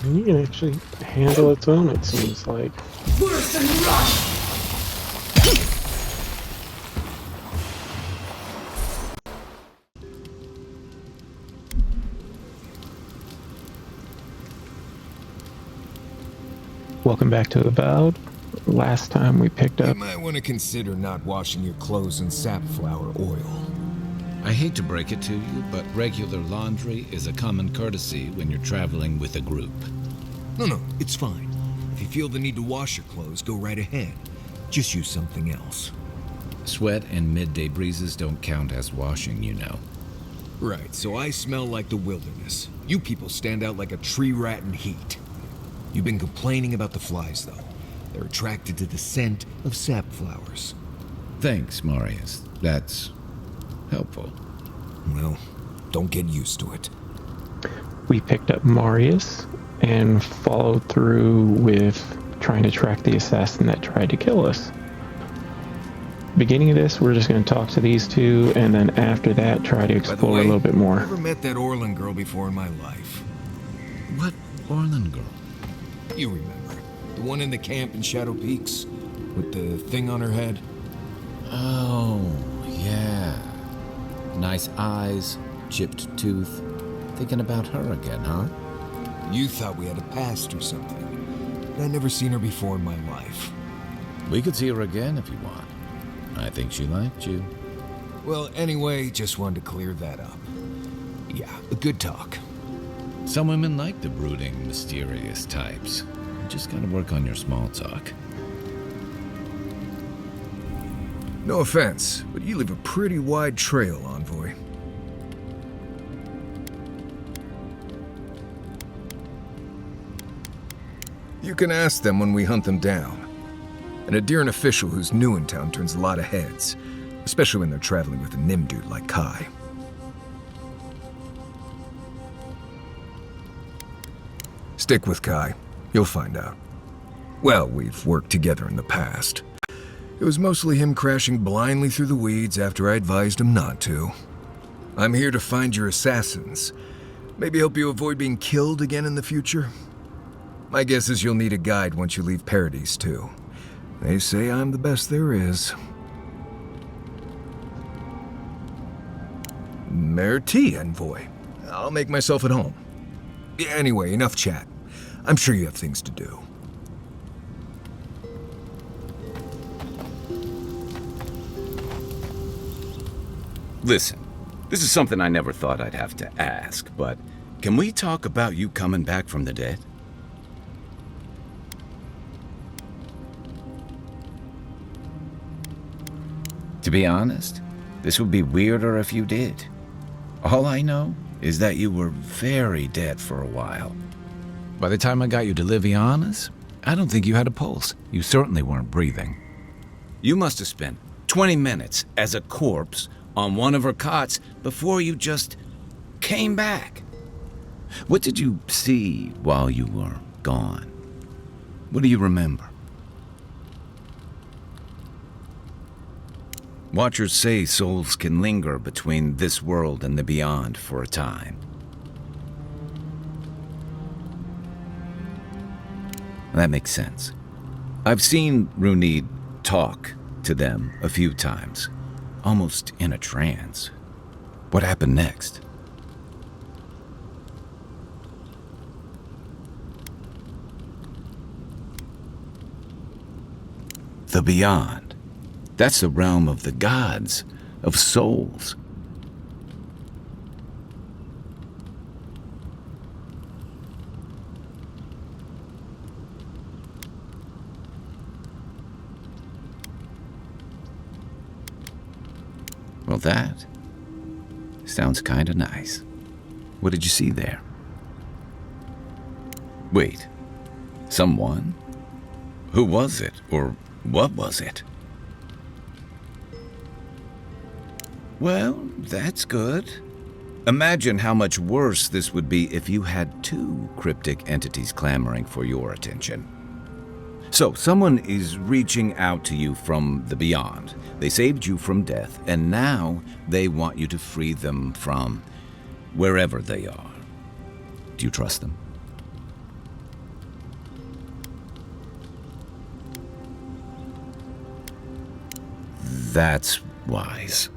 You can actually handle its own, it seems like. Burst and rush! Welcome back to Avowed. Last time we picked You up... might want to consider not washing your clothes in safflower oil. I hate to break it to you, but regular laundry is a common courtesy when you're traveling with a group. No, it's fine. If you feel the need to wash your clothes, go right ahead. Just use something else. Sweat and midday breezes don't count as washing, you know. Right, so I smell like the wilderness. You people stand out like a tree rat in heat. You've been complaining about the flies, though. They're attracted to the scent of safflowers. Thanks, Marius. That's helpful. Well, don't get used to it. We picked up Marius and followed through with trying to track the assassin that tried to kill us. Beginning of this, we're just going to talk to these two, and then after that, try to explore a little bit more. I never met that Orlin girl before in my life. What Orlin girl? You remember. The one in the camp in Shadow Peaks? With the thing on her head? Oh, yeah. Nice eyes, chipped tooth. Thinking about her again, huh? You thought we had a past or something. But I'd never seen her before in my life. We could see her again if you want. I think she liked you. Well, anyway, just wanted to clear that up. Yeah, a good talk. Some women like the brooding, mysterious types. You just gotta work on your small talk. No offense, but you leave a pretty wide trail, Envoy. You can ask them when we hunt them down. An Adirian official who's new in town turns a lot of heads, especially when they're traveling with a Nim dude like Kai. Stick with Kai. You'll find out. Well, we've worked together in the past. It was mostly him crashing blindly through the weeds after I advised him not to. I'm here to find your assassins. Maybe help you avoid being killed again in the future. My guess is you'll need a guide once you leave Paradise, too. They say I'm the best there is. Merci, Envoy. I'll make myself at home. Anyway, enough chat. I'm sure you have things to do. Listen, this is something I never thought I'd have to ask, but can we talk about you coming back from the dead? To be honest, this would be weirder if you did. All I know is that you were very dead for a while. By the time I got you to Liviana's, I don't think you had a pulse. You certainly weren't breathing. You must have spent 20 minutes as a corpse on one of her cots before you just came back. What did you see while you were gone? What do you remember? Watchers say souls can linger between this world and the beyond for a time. That makes sense. I've seen Runid talk to them a few times, almost in a trance. What happened next? The beyond. That's the realm of the gods, of souls. Well, that sounds kind of nice. What did you see there? Wait, someone? Who was it, or what was it? Well, that's good. Imagine how much worse this would be if you had two cryptic entities clamoring for your attention. So, someone is reaching out to you from the beyond. They saved you from death, and now they want you to free them from wherever they are. Do you trust them? That's wise.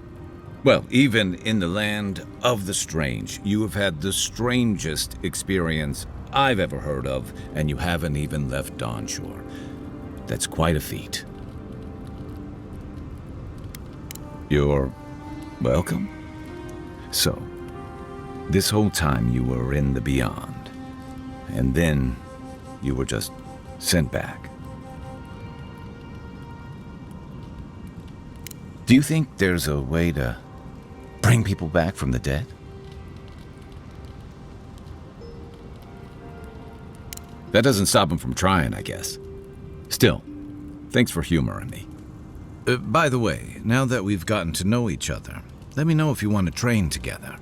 Well, even in the land of the strange, you have had the strangest experience I've ever heard of, and you haven't even left Dawnshore. That's quite a feat. You're welcome. So, this whole time you were in the beyond, and then you were just sent back. Do you think there's a way to bring people back from the dead? That doesn't stop them from trying, I guess. Still, thanks for humoring me. By the way, now that we've gotten to know each other, let me know if you want to train together.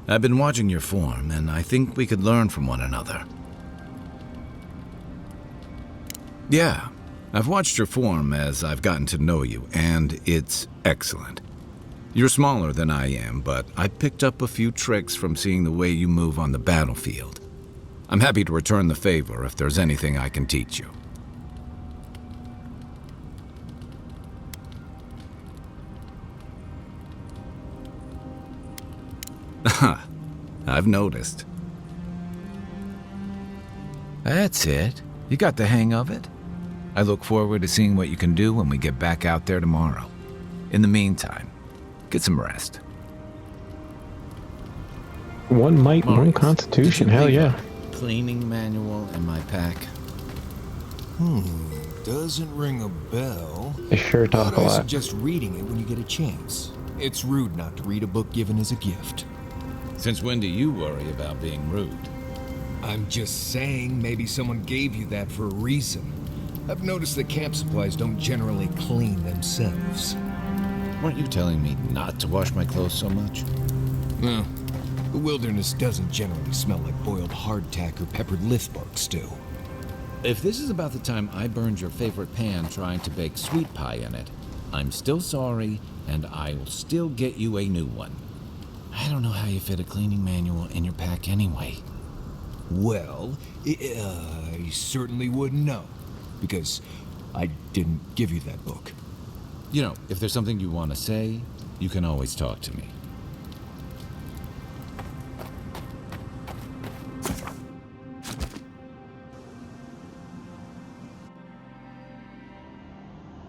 I've been watching your form, and I think we could learn from one another. Yeah, I've watched your form as I've gotten to know you, and it's excellent. You're smaller than I am, but I picked up a few tricks from seeing the way you move on the battlefield. I'm happy to return the favor if there's anything I can teach you. I've noticed. That's it. You got the hang of it. I look forward to seeing what you can do when we get back out there tomorrow. In the meantime, get some rest. One might, one constitution. Hell yeah. Cleaning manual in my pack. Doesn't ring a bell. They sure talk a But I lot. suggest reading it when you get a chance. It's rude not to read a book given as a gift. Since when do you worry about being rude? I'm just saying, maybe someone gave you that for a reason. I've noticed that camp supplies don't generally clean themselves. Weren't you telling me not to wash my clothes so much? No, the wilderness doesn't generally smell like boiled hardtack or peppered lithbark stew. If this is about the time I burned your favorite pan trying to bake sweet pie in it, I'm still sorry, and I'll still get you a new one. I don't know how you fit a cleaning manual in your pack anyway. Well, I certainly wouldn't know, because I didn't give you that book. You know, if there's something you want to say, you can always talk to me.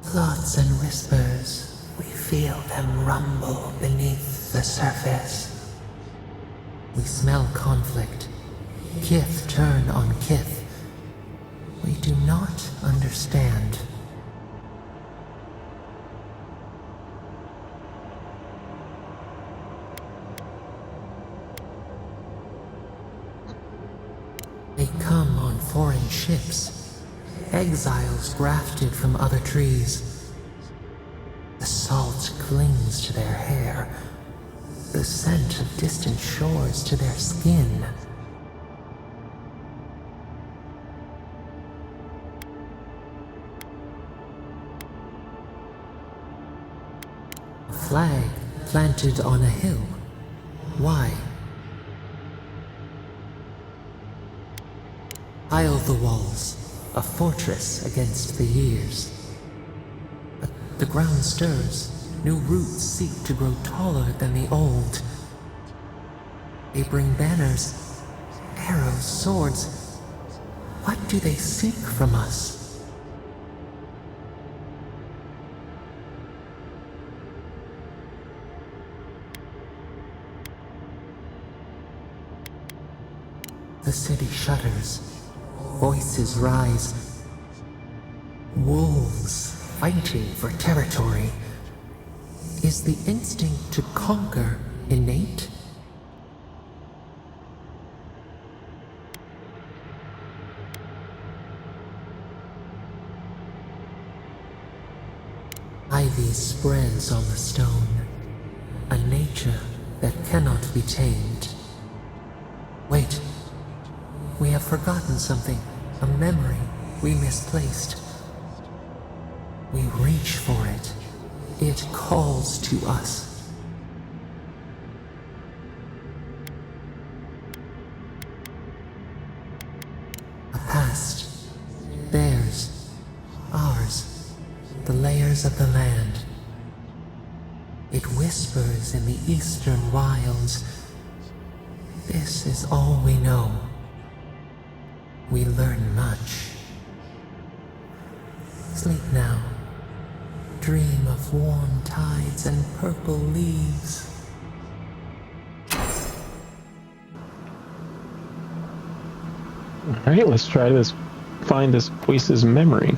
Thoughts and whispers, we feel them rumble beneath the surface. We smell conflict, kith turn on kith. We do not understand. They come on foreign ships, exiles grafted from other trees. The salt clings to their hair, the scent of distant shores to their skin. A flag planted on a hill. Why? Pile the walls, a fortress against the years. But the ground stirs, new roots seek to grow taller than the old. They bring banners, arrows, swords. What do they seek from us? The city shudders. Voices rise. Wolves fighting for territory. Is the instinct to conquer innate? Ivy spreads on the stone, a nature that cannot be tamed. Wait, we have forgotten something, a memory we misplaced. We reach for it. It calls to us. A past. Theirs. Ours. The layers of the land. It whispers in the eastern wilds. This is all we know. We learn much. Sleep now. Dream of warm tides and purple leaves. Alright, let's try this. Find this voice's memory.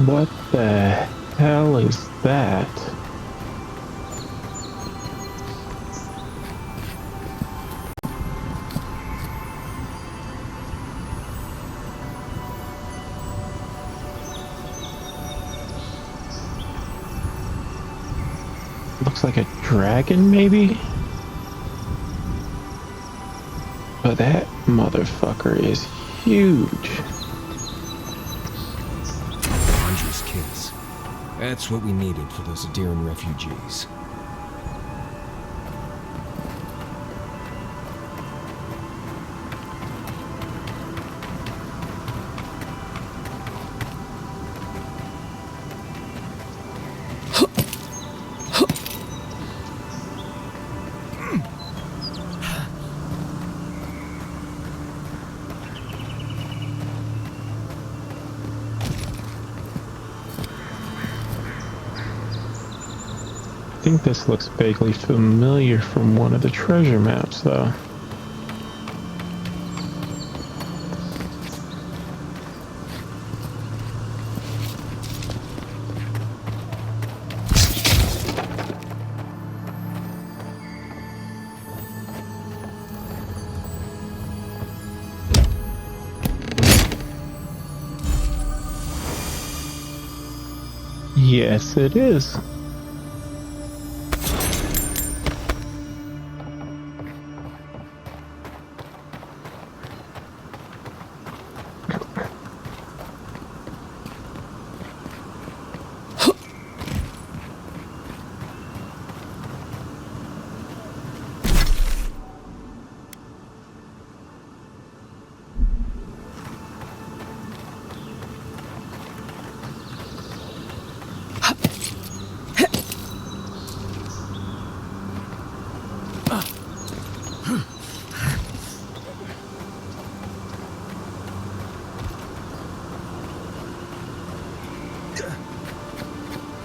What the hell is that? Looks like a dragon, maybe? But that motherfucker is huge. Andre's kids. That's what we needed for those Adiran refugees. I think this looks vaguely familiar from one of the treasure maps, though. Yes, it is.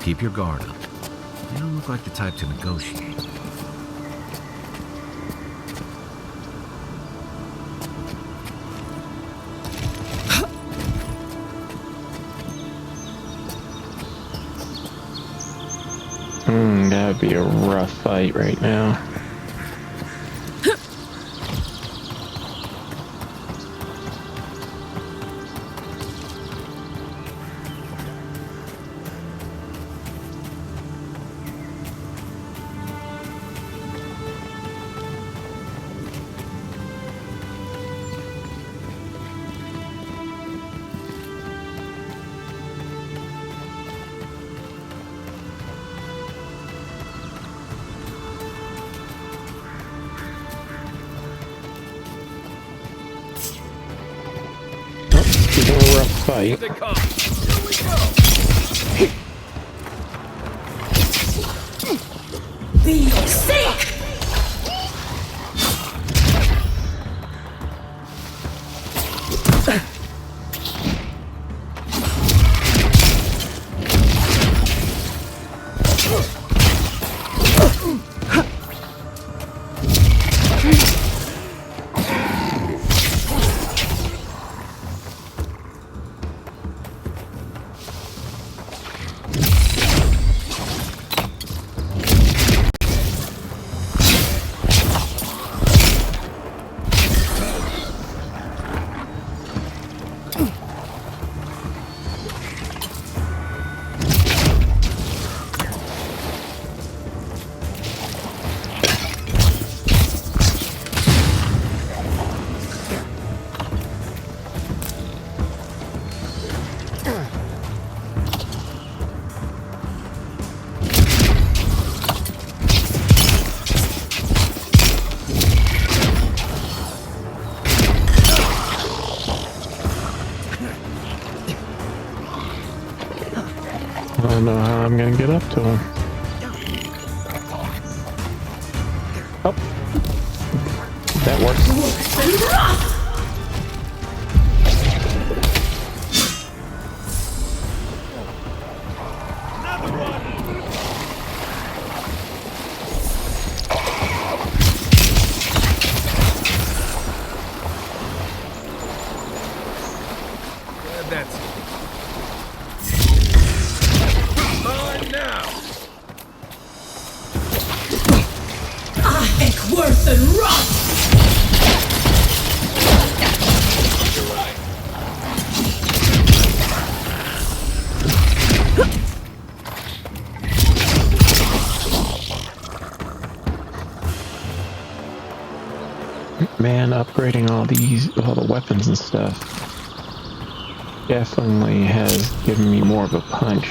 Keep your guard up. You don't look like the type to negotiate. That would be a rough fight right now. It's a rough fight. Be your sake! I don't know how I'm gonna get up to him. Oh, that works. Worse than rust! That's mine now. Heck, worse than rust! Man, upgrading all the weapons and stuff definitely has given me more of a punch.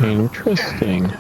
Interesting.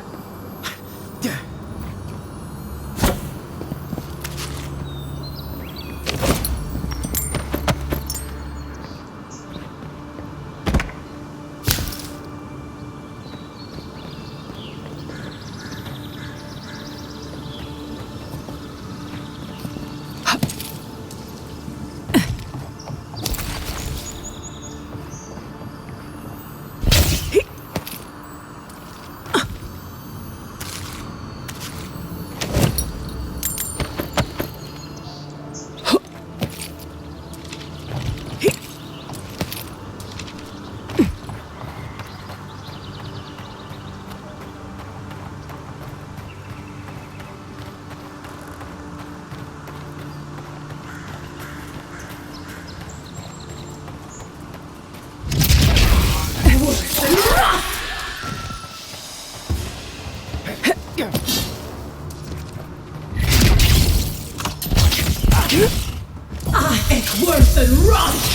Heck, worse than rust!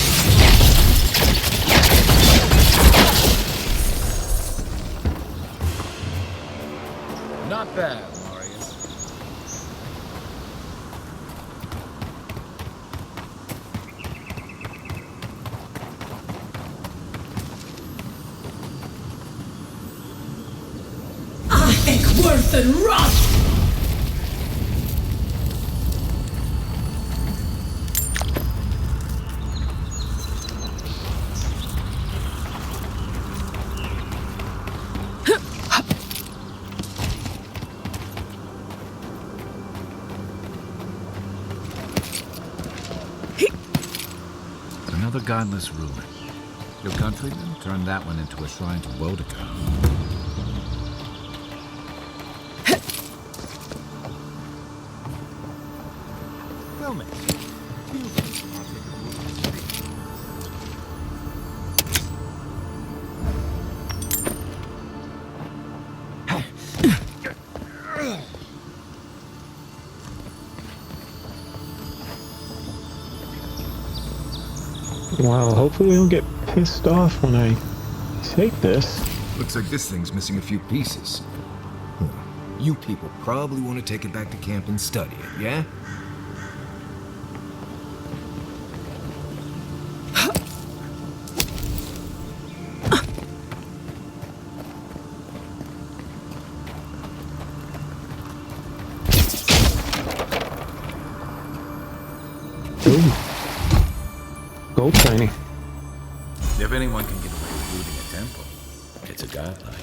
Not bad, Marius. Heck, worse than rust! Another godless ruin. Your countrymen turned that one into a shrine to Boudica. Well, hopefully they don't get pissed off when I take this. Looks like this thing's missing a few pieces. You people probably want to take it back to camp and study it, yeah? Ooh. Gold shiny. If anyone can get away with looting a temple, it's a godlike.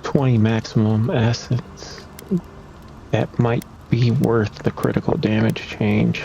20 maximum assets. That might be worth the critical damage change.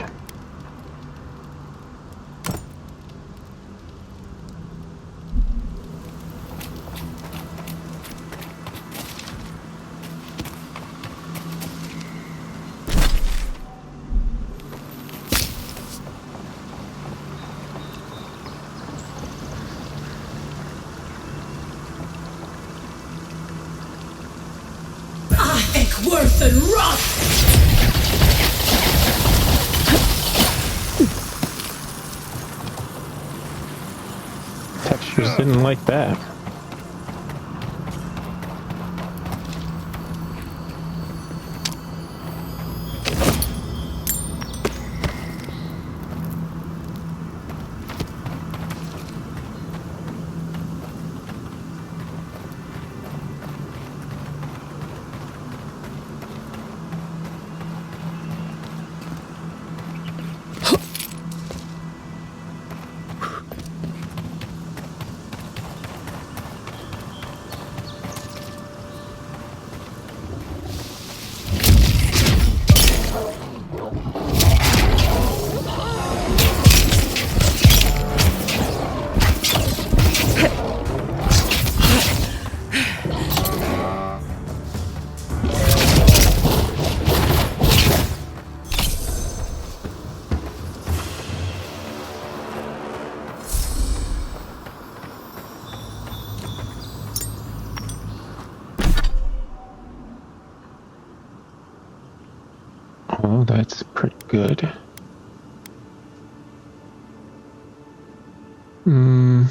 Ahic worth and rust! Textures didn't like that. Oh, that's pretty good. Hmm.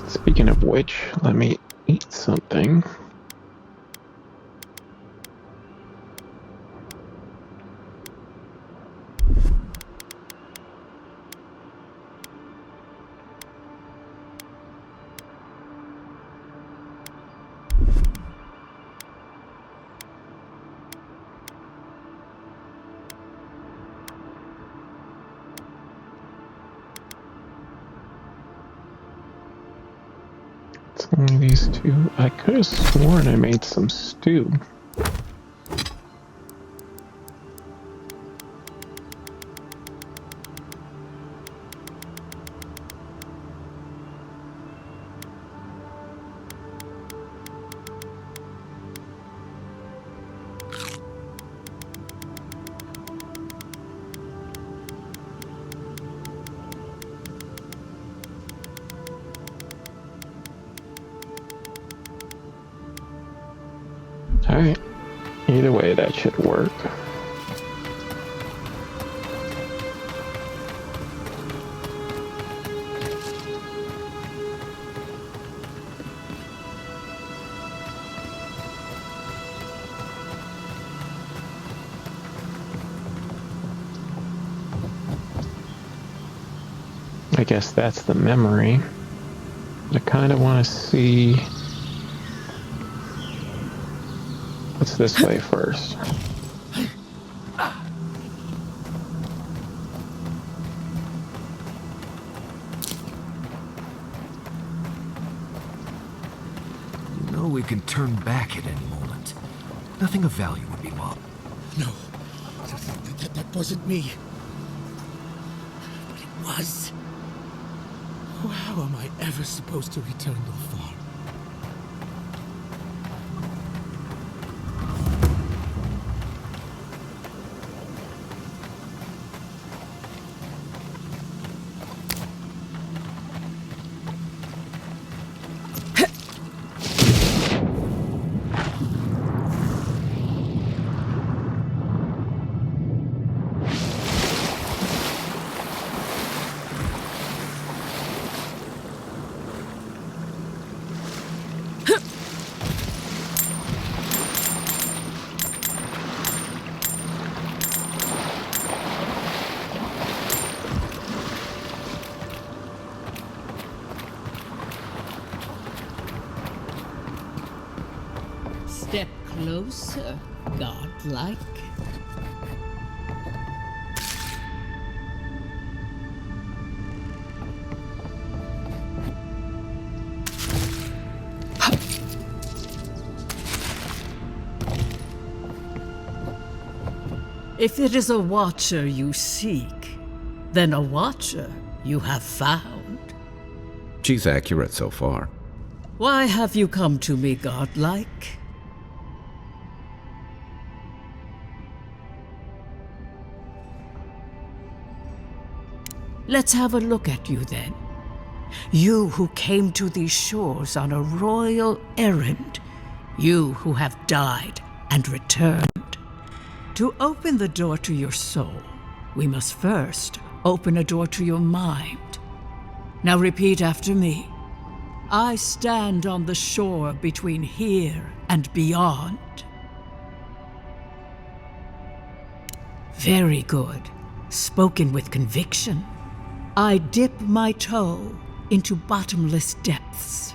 Speaking of which, let me eat something. It's only these two. I could have sworn I made some stew. Alright. Either way, that should work. I guess that's the memory. I kind of want to see what's this way first. You know we can turn back at any moment. Nothing of value would be lost. No, that wasn't me. But it was. How am I ever supposed to return to the farm? Step closer, godlike. If it is a watcher you seek, then a watcher you have found. She's accurate so far. Why have you come to me, godlike? Let's have a look at you then. You who came to these shores on a royal errand. You who have died and returned. To open the door to your soul, we must first open a door to your mind. Now repeat after me. I stand on the shore between here and beyond. Very good. Spoken with conviction. I dip my toe into bottomless depths.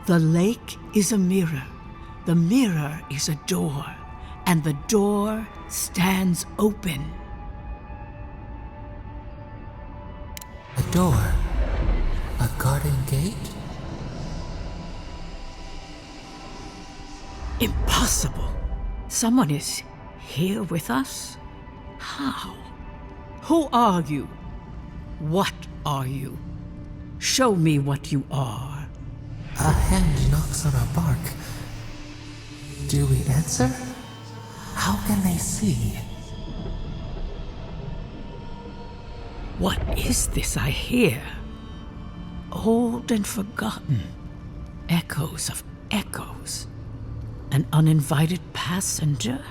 The lake is a mirror. The mirror is a door, and the door stands open. A door? A garden gate? Impossible. Someone is here with us? How? Who are you? What are you? Show me what you are. A hand knocks on our bark. Do we answer? How can they see? What is this I hear? Old and forgotten. Echoes of echoes. An uninvited passenger?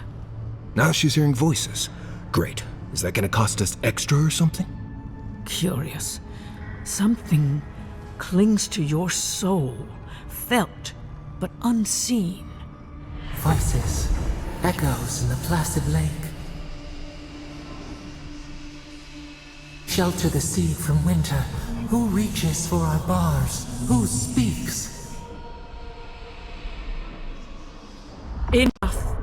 Now she's hearing voices. Great. Is that gonna cost us extra or something? Curious. Something clings to your soul, felt but unseen. Voices, echoes in the placid lake. Shelter the sea from winter. Who reaches for our bars? Who speaks? Enough!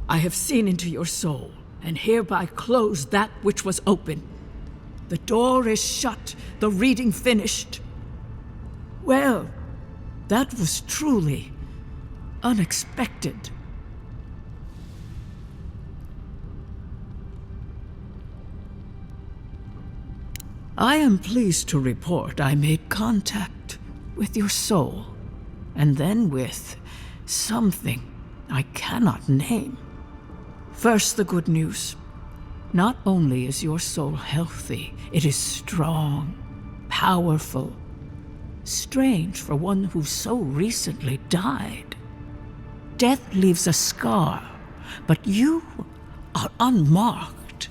I have seen into your soul, and hereby close that which was open. The door is shut, the reading finished. Well, that was truly unexpected. I am pleased to report I made contact with your soul, and then with something I cannot name. First, the good news. Not only is your soul healthy, it is strong, powerful. Strange for one who so recently died. Death leaves a scar, but you are unmarked.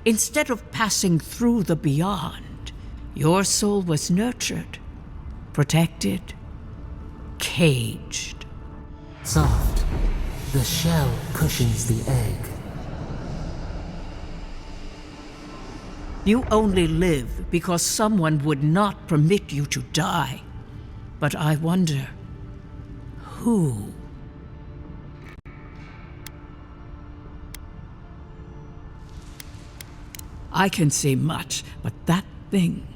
Instead of passing through the beyond, your soul was nurtured, protected, caged. Soft. The shell cushions the egg. You only live because someone would not permit you to die. But I wonder, who? I can say much, but that thing,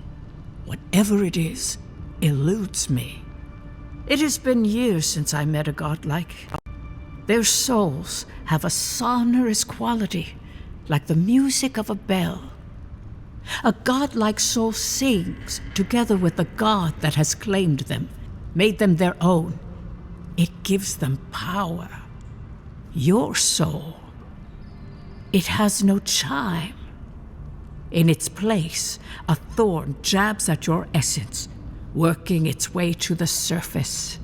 whatever it is, eludes me. It has been years since I met a godlike. Their souls have a sonorous quality, like the music of a bell. A godlike soul sings together with the god that has claimed them, made them their own. It gives them power. Your soul, it has no chime. In its place, a thorn jabs at your essence, working its way to the surface.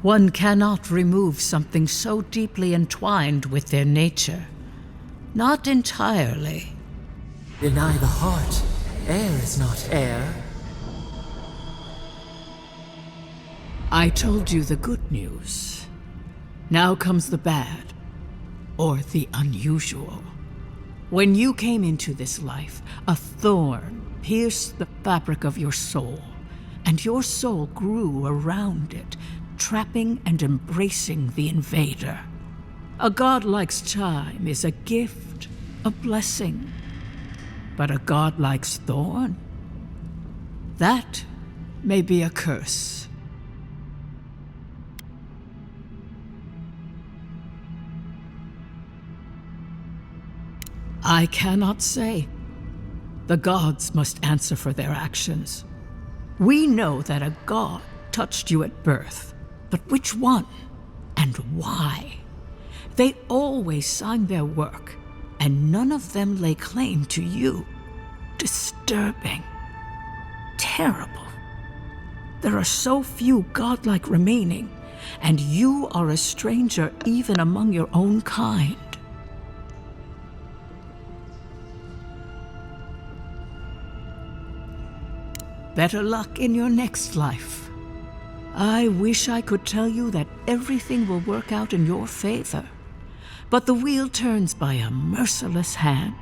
One cannot remove something so deeply entwined with their nature. Not entirely. Deny the heart. Air is not air. I told you the good news. Now comes the bad, or the unusual. When you came into this life, a thorn pierced the fabric of your soul, and your soul grew around it, trapping and embracing the invader. A godlike's chime is a gift, a blessing. But a godlike's thorn? That may be a curse. I cannot say. The gods must answer for their actions. We know that a god touched you at birth, but which one and why? They always signed their work, and none of them lay claim to you. Disturbing. Terrible. There are so few godlike remaining, and you are a stranger even among your own kind. Better luck in your next life. I wish I could tell you that everything will work out in your favor, but the wheel turns by a merciless hand.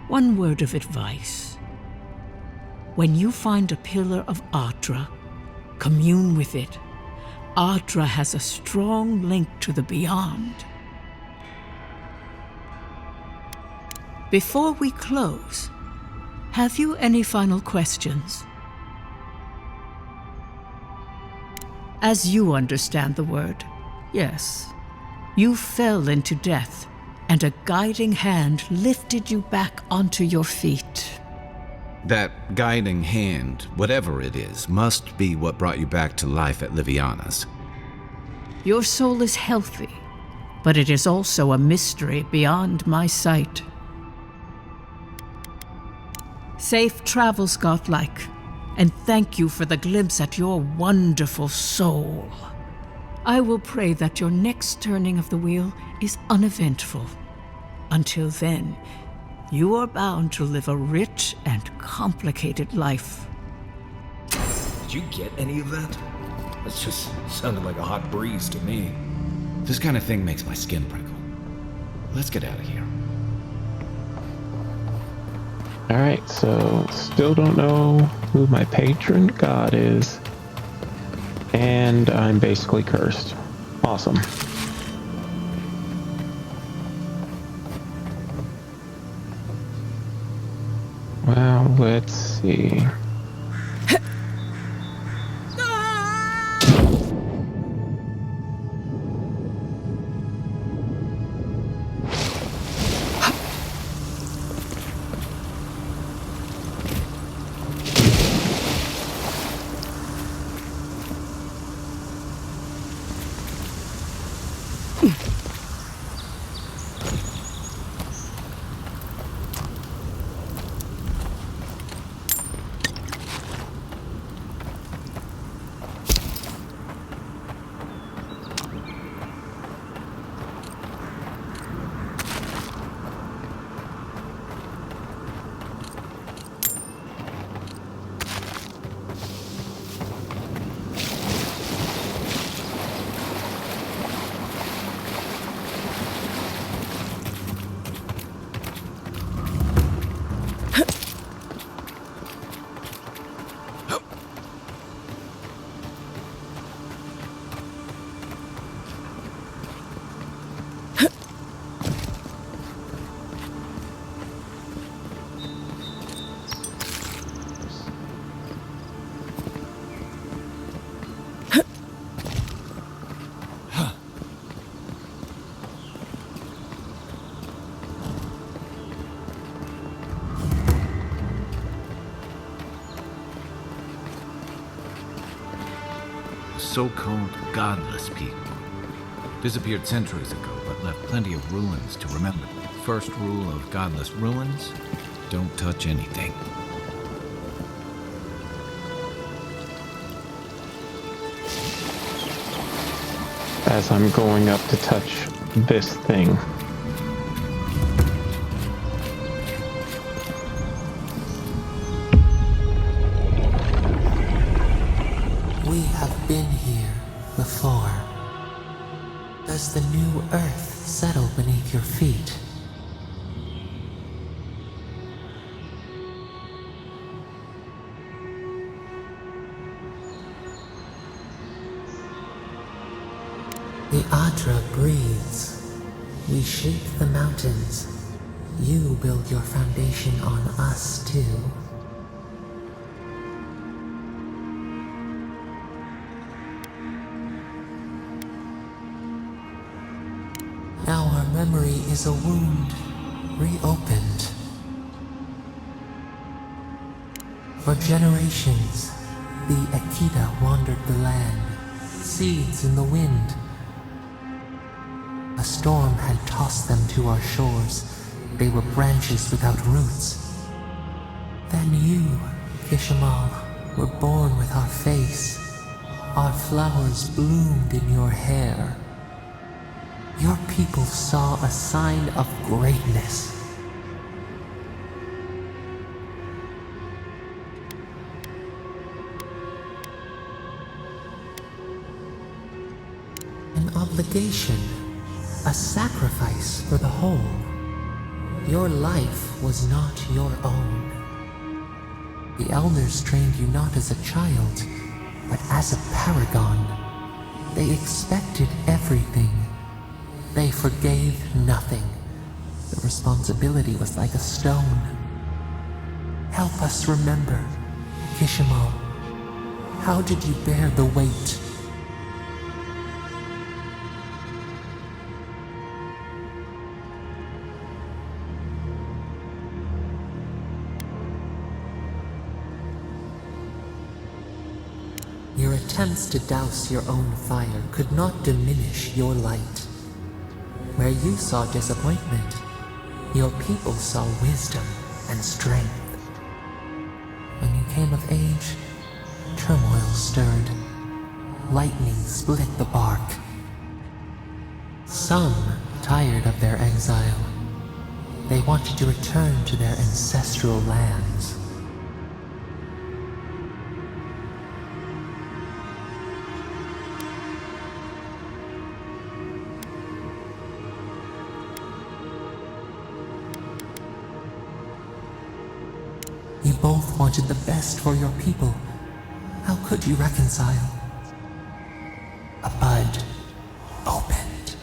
One word of advice. When you find a pillar of Ardra, commune with it. Ardra has a strong link to the beyond. Before we close, have you any final questions? As you understand the word, yes. You fell into death, and a guiding hand lifted you back onto your feet. That guiding hand, whatever it is, must be what brought you back to life at Liviana's. Your soul is healthy, but it is also a mystery beyond my sight. Safe travels, godlike, and thank you for the glimpse at your wonderful soul. I will pray that your next turning of the wheel is uneventful. Until then, you are bound to live a rich and complicated life. Did you get any of that? That just sounded like a hot breeze to me. This kind of thing makes my skin prickle. Let's get out of here. Alright, so still don't know who my patron god is. And I'm basically cursed. Awesome. Well, let's see. So-called godless people disappeared centuries ago, but left plenty of ruins to remember. First rule of godless ruins: don't touch anything. As I'm going up to touch this thing. We have been here before. Does the new earth settle beneath your feet? The Adra breathes. We shape the mountains. You build your foundation on us, too. Now our memory is a wound, reopened. For generations, the Akita wandered the land, seeds in the wind. A storm had tossed them to our shores. They were branches without roots. Then you, Kishimal, were born with our face. Our flowers bloomed in your hair. Your people saw a sign of greatness. An obligation, a sacrifice for the whole. Your life was not your own. The elders trained you not as a child, but as a paragon. They expected everything. They forgave nothing. The responsibility was like a stone. Help us remember, Kishimal. How did you bear the weight? Your attempts to douse your own fire could not diminish your light. Where you saw disappointment, your people saw wisdom and strength. When you came of age, turmoil stirred. Lightning split the bark. Some tired of their exile. They wanted to return to their ancestral lands. You both wanted the best for your people. How could you reconcile? A bud opened.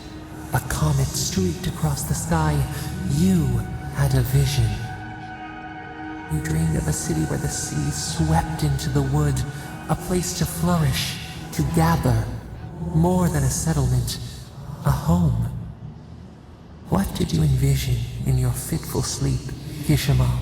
A comet streaked across the sky. You had a vision. You dreamed of a city where the sea swept into the wood, a place to flourish, to gather, more than a settlement, a home. What did you envision in your fitful sleep, Kishimal?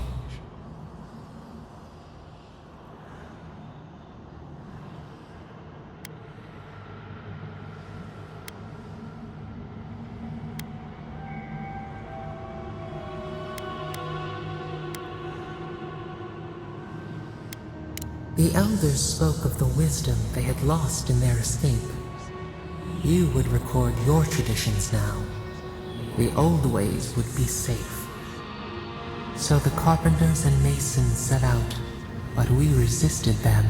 The elders spoke of the wisdom they had lost in their escape. You would record your traditions now. The old ways would be safe. So the carpenters and masons set out, but we resisted them.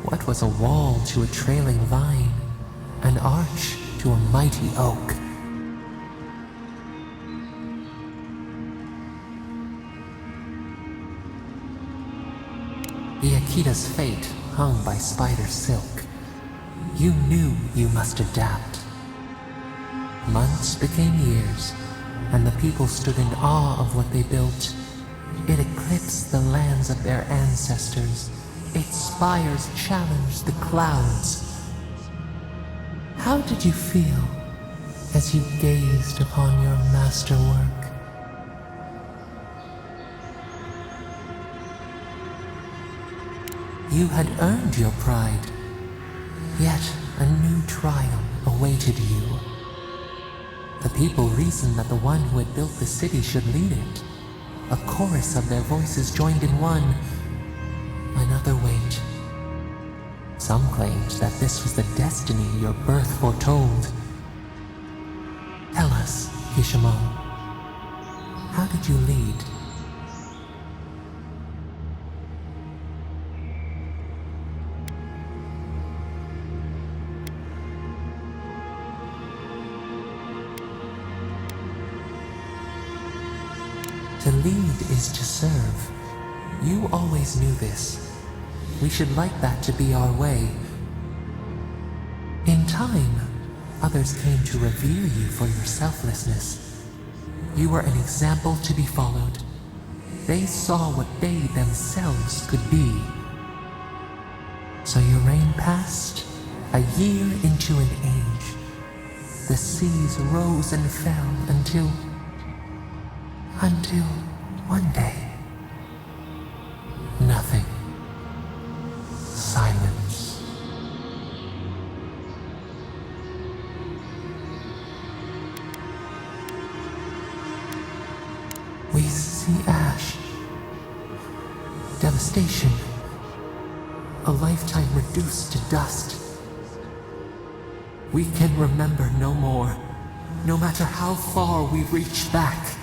What was a wall to a trailing vine? An arch to a mighty oak? The Akita's fate hung by spider silk. You knew you must adapt. Months became years, and the people stood in awe of what they built. It eclipsed the lands of their ancestors. Its spires challenged the clouds. How did you feel as you gazed upon your masterwork? You had earned your pride, yet a new trial awaited you. The people reasoned that the one who had built the city should lead it. A chorus of their voices joined in one. Another wait. Some claimed that this was the destiny your birth foretold. Tell us, Kishimal, how did you lead? To lead is to serve. You always knew this. We should like that to be our way. In time, Others came to revere you for your selflessness. You were an example to be followed. They saw what they themselves could be. So your reign passed, a year into an age. The seas rose and fell until one day, nothing. Silence. We see ash, devastation, a lifetime reduced to dust. We can remember no more, no matter how far we reach back.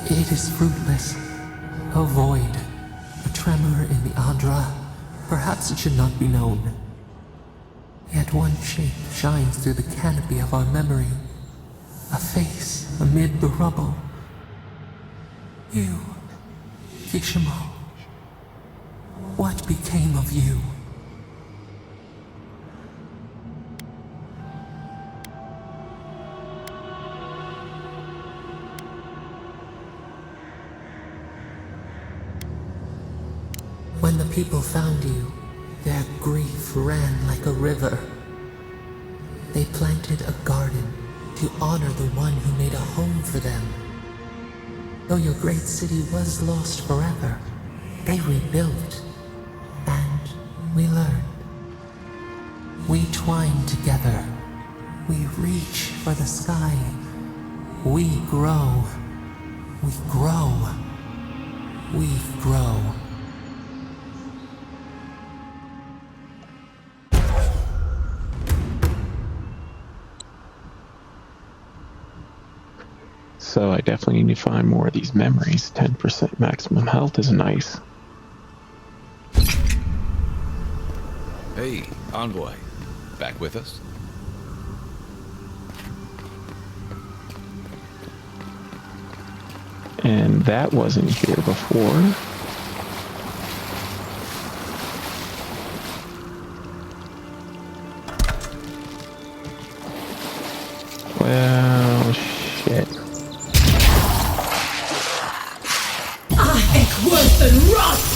It is fruitless, a void, a tremor in the Adra. Perhaps it should not be known. Yet one shape shines through the canopy of our memory, a face amid the rubble. You, Kishimo, what became of you? When the people found you, their grief ran like a river. They planted a garden to honor the one who made a home for them. Though your great city was lost forever, they rebuilt, and we learned. We twine together. We reach for the sky. We grow. We grow. We grow. So I definitely need to find more of these memories. 10% maximum health is nice. Hey, Envoy. Back with us? And that wasn't here before. Well, shit. Worse than rust!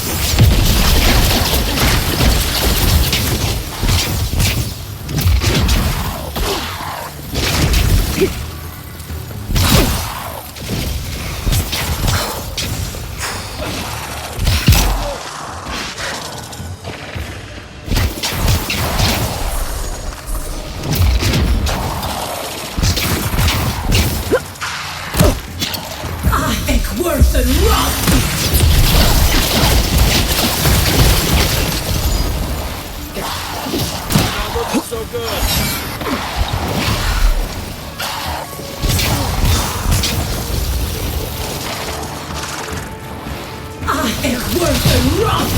I think worse than rust! So good. I think worse than rust!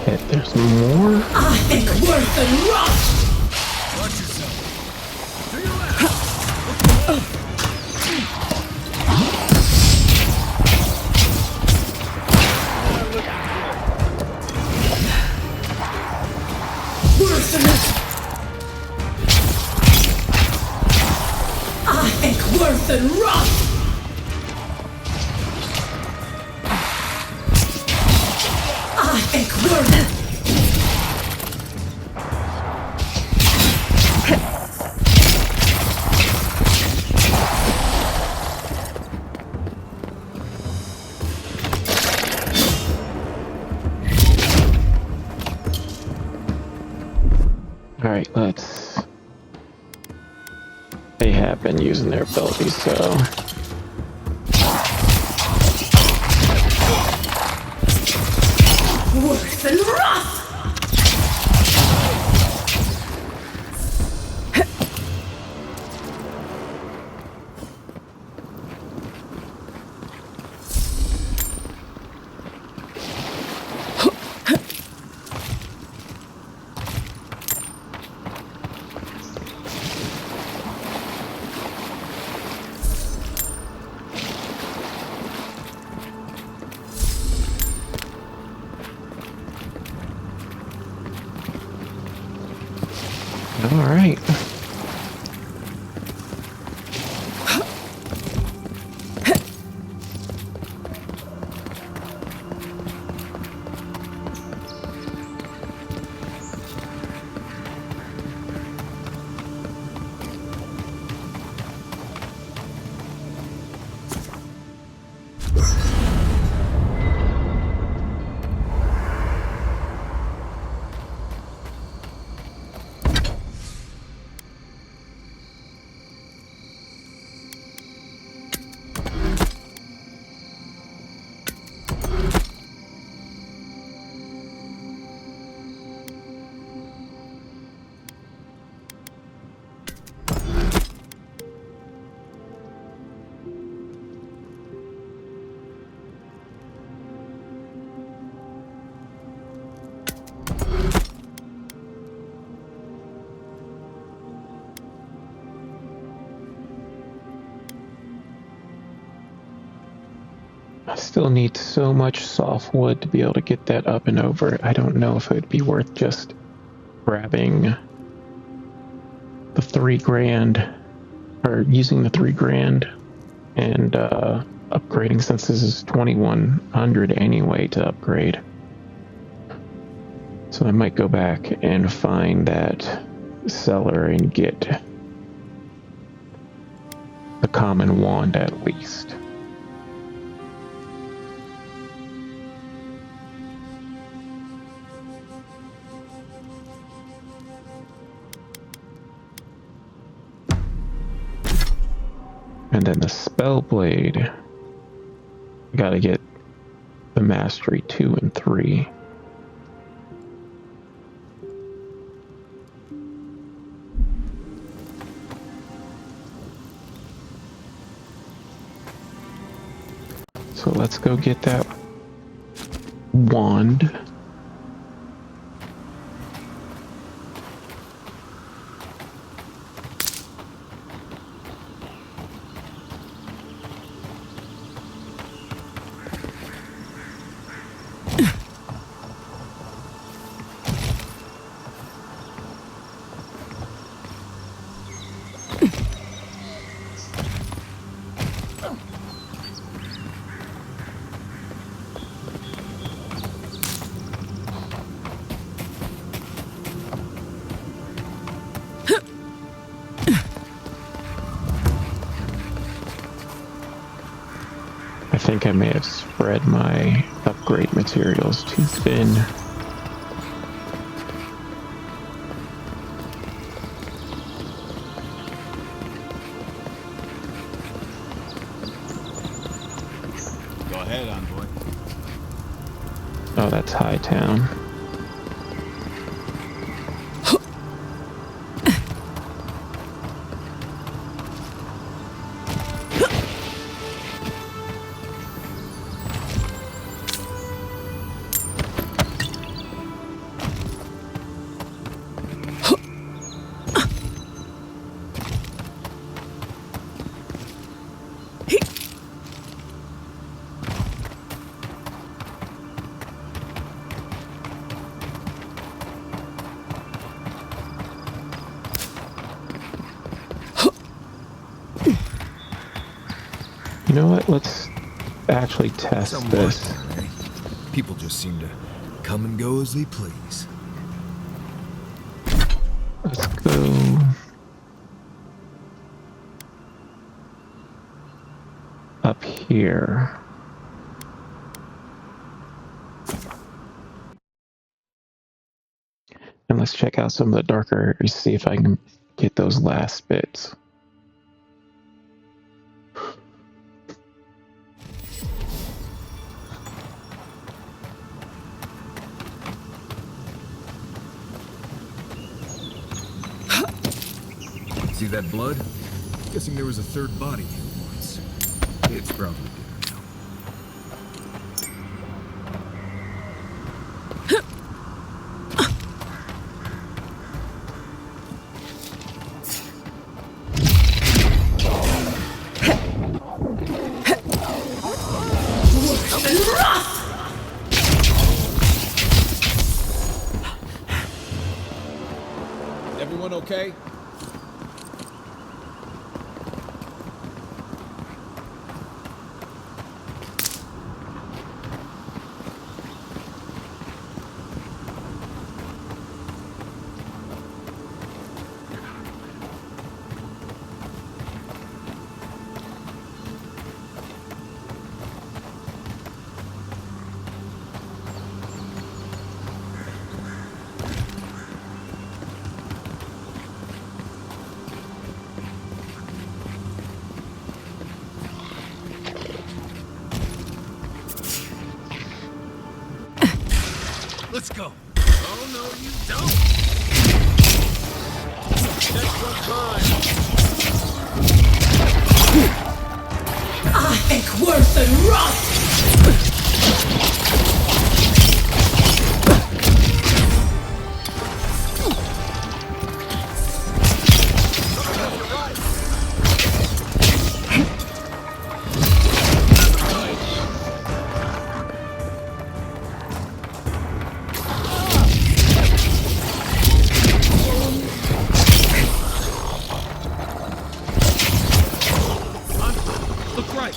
Shit, there's more? I think worse than rust! Watch yourself. To your left. Worse than this! I think worse than rust! I think worse than... Alright, let's... They have been using their abilities, so... Worse than rough! Alright. I still need so much soft wood to be able to get that up and over. I don't know if it would be worth just grabbing the $3,000 or using the $3,000 and upgrading, since this is 2,100 anyway to upgrade. So I might go back and find that seller and get the common wand at least. And then the spell blade, I gotta get the mastery 2 and 3. So let's go get that wand. I think I may have spread my upgrade materials too thin. Go ahead, envoy. Oh, that's Hightown. You know what? Let's actually test this. Somewhat, eh? People just seem to come and go as they please. Let's go up here. And let's check out some of the darker areas, see if I can get those last bits. See that blood? Guessing there was a third body here once. It's probably dinner now. Everyone okay? Let's go. Oh, no, you don't! Just one time! I think worse than rust! Look right!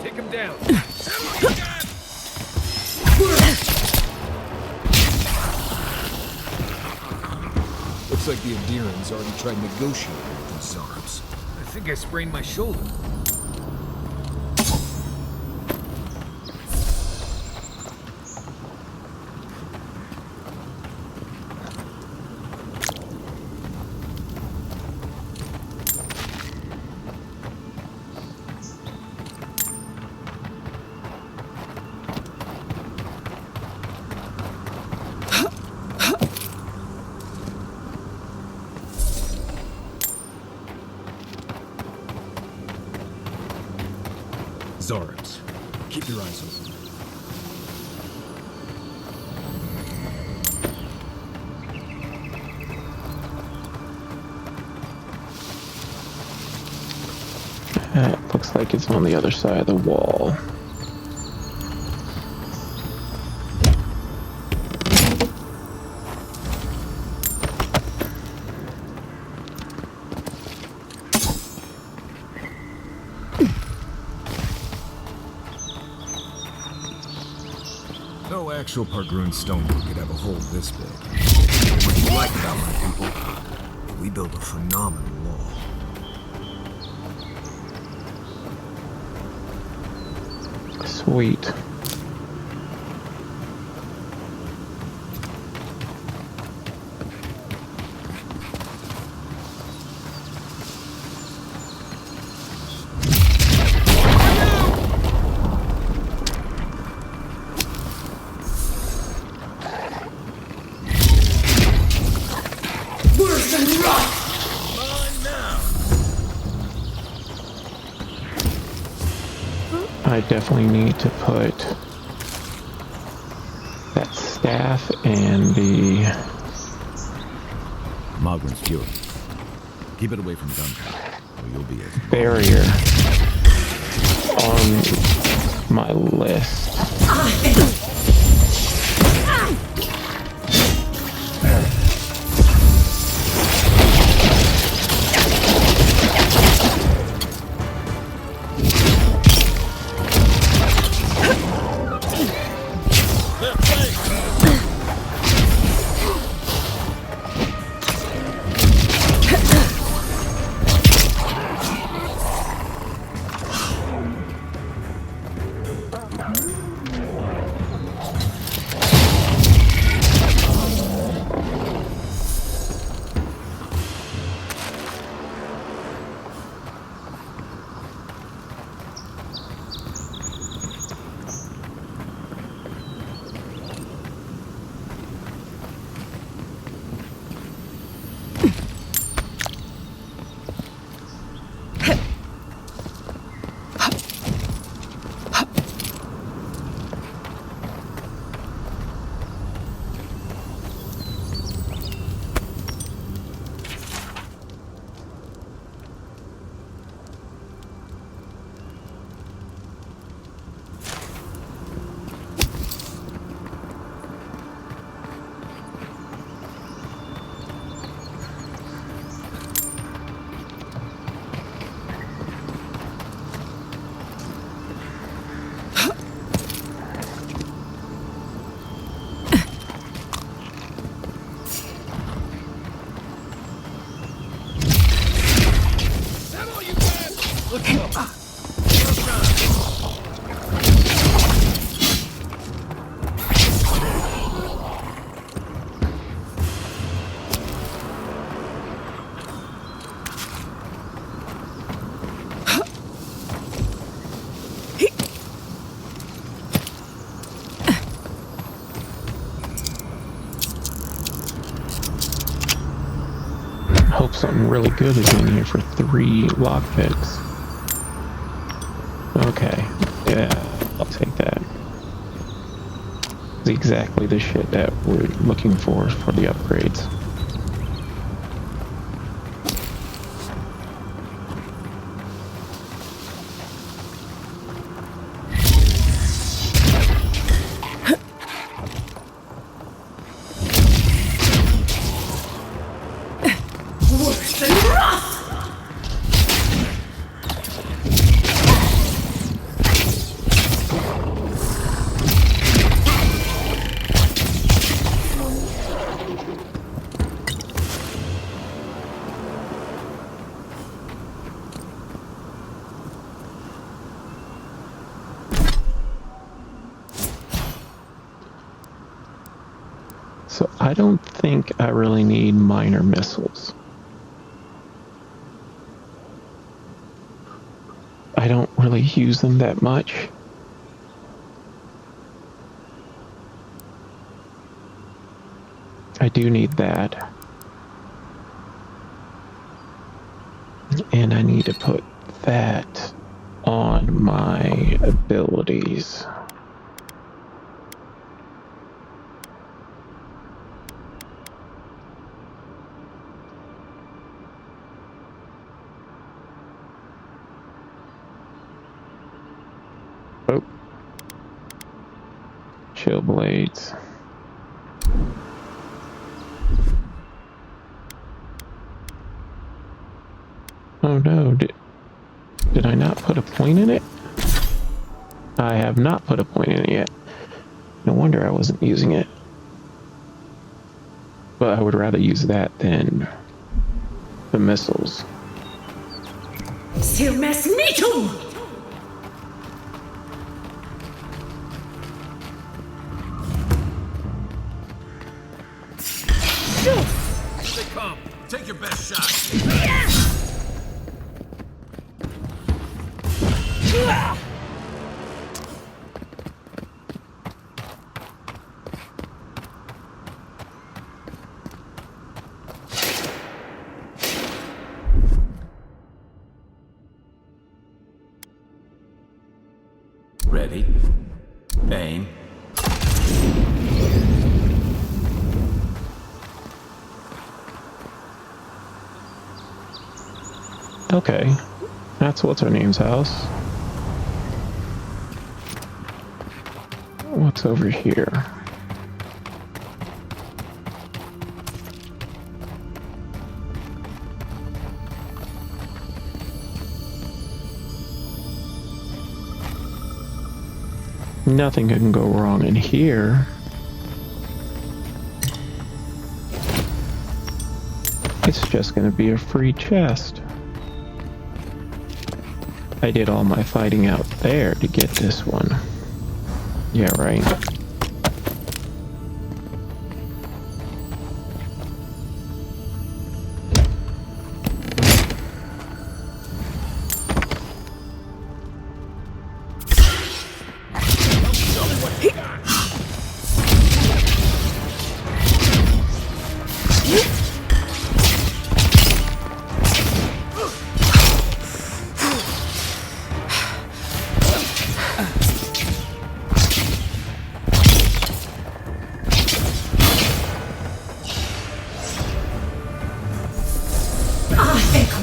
Take him down! Looks like the Adirans already tried negotiating with these Zarabs. I think I sprained my shoulder. Zarabs. Keep your eyes open. Looks like it's on the other side of the wall. No actual Pargroon stonework could have a hole this big. What you like about my people? We build a phenomenal wall. Sweet. Worse than rust! I definitely need to put that staff and the Mogren's Fury. Keep it away from gunpowder, or you'll be as barrier on my list. something really good is in here for 3 lockpicks. Okay, yeah, I'll take that. It's exactly the shit that we're looking for the upgrades. Worse than rust! So I don't think I really need minor missiles. I don't really use them that much. I do need that. And I need to put that on my abilities. Oh. Chill blades. Oh no, did I not put a point in it? I have not put a point in it yet. No wonder I wasn't using it. But I would rather use that than the missiles. Silmes Metum! Here they come. Take your best shot. Ready? Aim. Okay, that's what's her name's house. What's over here? Nothing can go wrong in here. It's just gonna be a free chest. I did all my fighting out there to get this one. Yeah, right.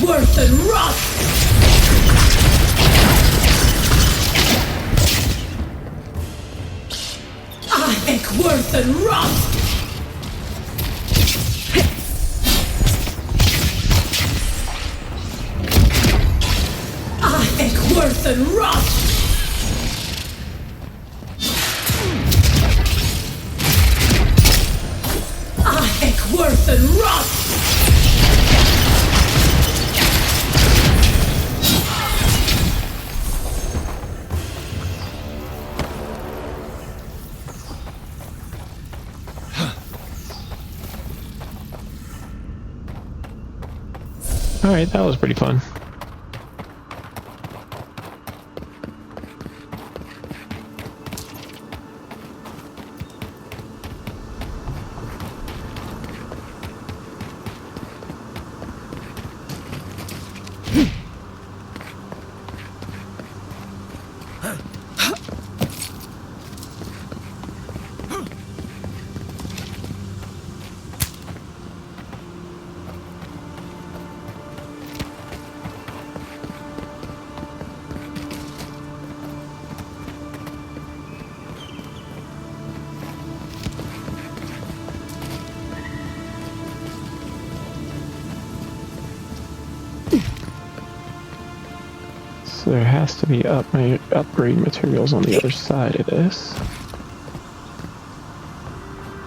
Worse than rust! I think worse than rust! I think worse than rust! I think worse than rust! Alright, that was pretty fun. there has to be upgrade materials on the other side of this.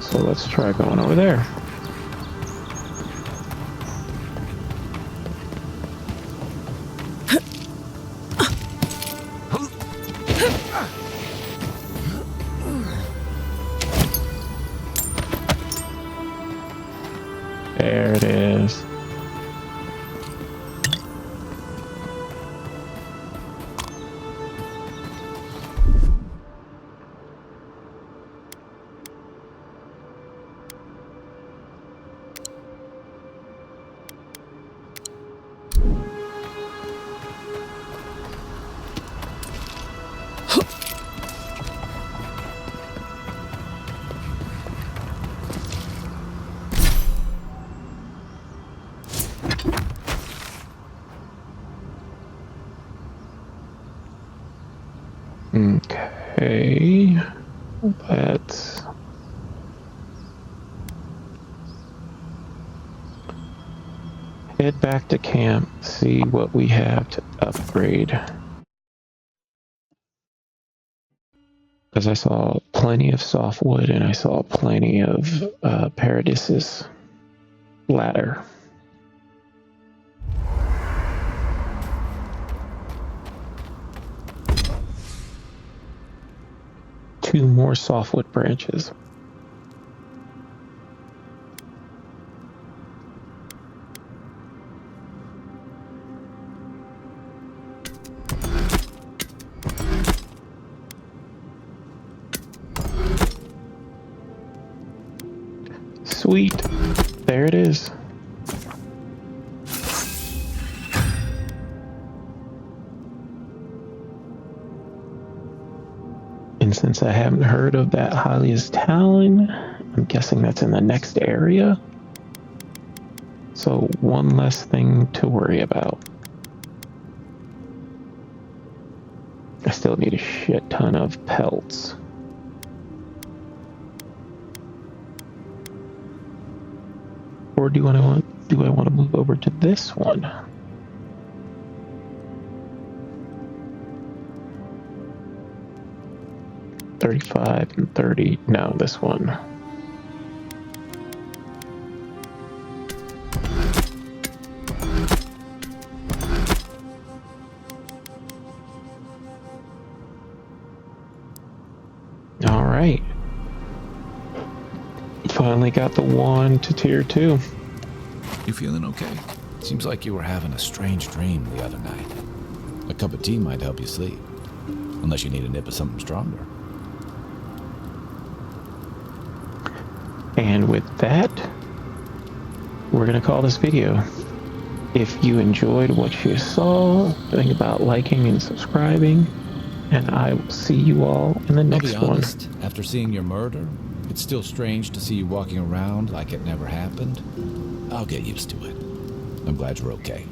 So let's try going over there. There it is. Okay, let's head back to camp, see what we have to upgrade. Because I saw plenty of softwood and I saw plenty of Paradise's ladder. Two more softwood branches. Sweet. There it is. And since I haven't heard of that Hylia's Talon, I'm guessing that's in the next area. So one less thing to worry about. I still need a shit ton of pelts. Or do I want to move over to this one? $35 and $30. No, this one. All right. Finally got the wand to tier 2. You feeling okay? Seems like you were having a strange dream the other night. A cup of tea might help you sleep. Unless you need a nip of something stronger. And with that, we're going to call this video. If you enjoyed what you saw, think about liking and subscribing. And I will see you all in the next one. I'll be honest, after seeing your murder, it's still strange to see you walking around like it never happened. I'll get used to it. I'm glad you're okay.